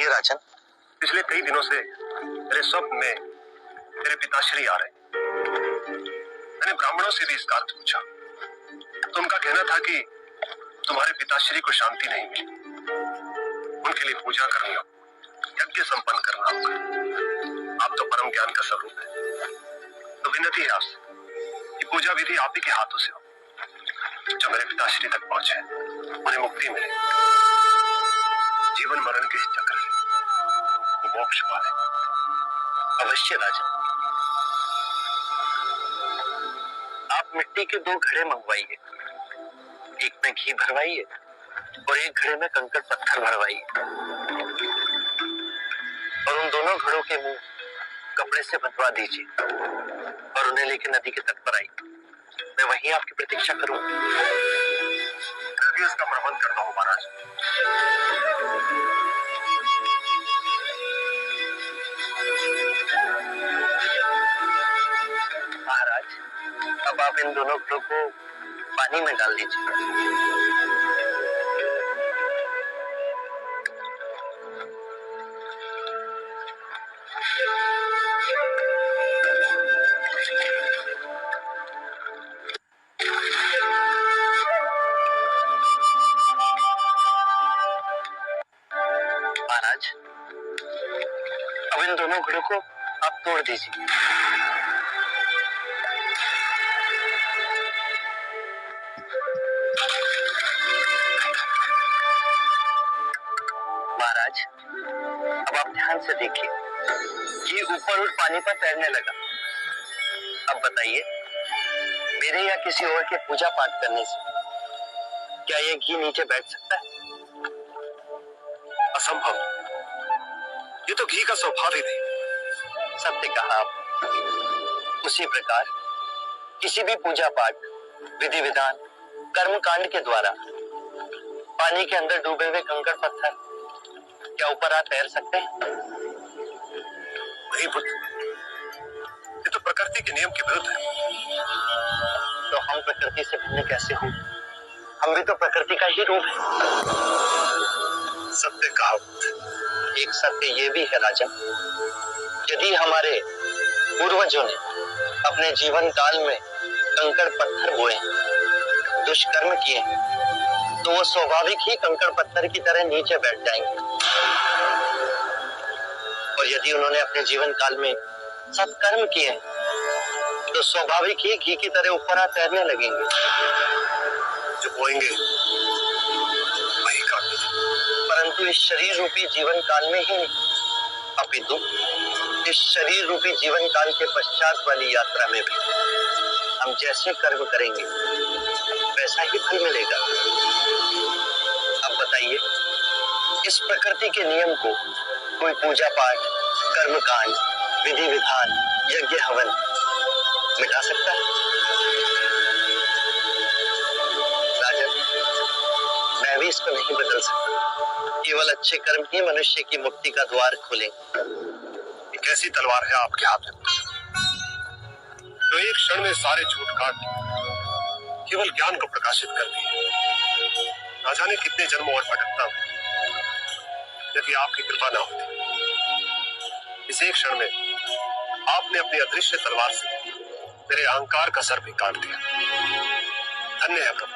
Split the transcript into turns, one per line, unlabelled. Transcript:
कहिए राजन।
पिछले कई दिनों से मेरे स्वप्न में मेरे पिताश्री आ रहे। मैंने ब्राह्मणों से भी इसका अर्थ पूछा तो उनका कहना था कि तुम्हारे पिताश्री को शांति नहीं मिली, उनके लिए पूजा करनी हो, यज्ञ संपन्न करना होगा। आप तो परम ज्ञान का स्वरूप है, तो विनती है आपसे कि पूजा विधि आप ही के हाथों से हो, जो मेरे पिताश्री तक पहुंचे, उन्हें मुक्ति मिले, जीवन मरण के इस चक्र से वो मोक्ष पाले।
अवश्य राजन। आप मिट्टी के 2 घड़े मंगवाइए, एक में घी भरवाइए और एक घड़े में कंकड़ पत्थर भरवाइए, और उन दोनों घड़ों के मुंह कपड़े से बंधवा दीजिए और उन्हें लेकर नदी के तट पर आइए। मैं वहीं आपकी प्रतीक्षा करूंगा।
मैं भी इसका प्रबंध करता हूँ महाराज।
महाराज, अब आप इन दोनों घड़ों को पानी में डाल दीजिए। महाराज, अब इन दोनों घड़ों को आप तोड़ दीजिए। महाराज, अब आप ध्यान से देखिए, घी ऊपर उठ पानी पर तैरने लगा। अब बताइए, मेरे या किसी और के पूजा पाठ करने से क्या ये घी नीचे बैठ सकता है?
असंभव, ये तो घी का स्वभाव ही नहीं।
सत्य कहा आप। उसी प्रकार किसी भी पूजा पाठ, विधि विधान, कर्म कांड के द्वारा पानी के अंदर डूबे हुए कंकड़ पत्थर क्या ऊपर आ तैर सकते हैं?
नहीं पुत्र, ये तो प्रकृति के नियम के विरुद्ध है।
तो हम प्रकृति से भिन्न कैसे हो? हम भी तो प्रकृति का ही रूप है।
सत्य कहा।
एक सत्य ये भी है राजन, यदि हमारे पूर्वजों ने अपने जीवन काल में कंकड़ पत्थर बोए, दुष्कर्म किए, तो वो स्वाभाविक ही कंकड़ पत्थर की तरह नीचे बैठ जाएंगे। और यदि उन्होंने अपने जीवन काल में सत्कर्म किए, तो स्वाभाविक ही घी की तरह ऊपर आ तैरने लगेंगे।
जो बोएंगे वही काटेंगे।
परंतु इस शरीर रूपी जीवन काल में ही नहीं, अपितु इस शरीर रूपी जीवन काल के पश्चात वाली यात्रा में भी हम जैसे कर्म करेंगे वैसा ही फल मिलेगा। अब बताइए, इस प्रकृति के नियम को कोई पूजा पाठ, कर्म कांड, विधि विधान, यज्ञ हवन मिटा सकता है? राजन, मैं भी इसको नहीं बदल सकता। केवल अच्छे कर्म ही मनुष्य की मुक्ति का द्वार खोलेंगे।
एक ऐसी तलवार है आपके हाथ में जो एक क्षण में सारे झूठ काट केवल ज्ञान को प्रकाशित करती है। ना जाने कितने जन्मों और भटकता हूं, यदि आपकी कृपा ना होती। इस एक क्षण में आपने अपनी अदृश्य तलवार से मेरे अहंकार का सर भी काट दिया। धन्य है प्रभु।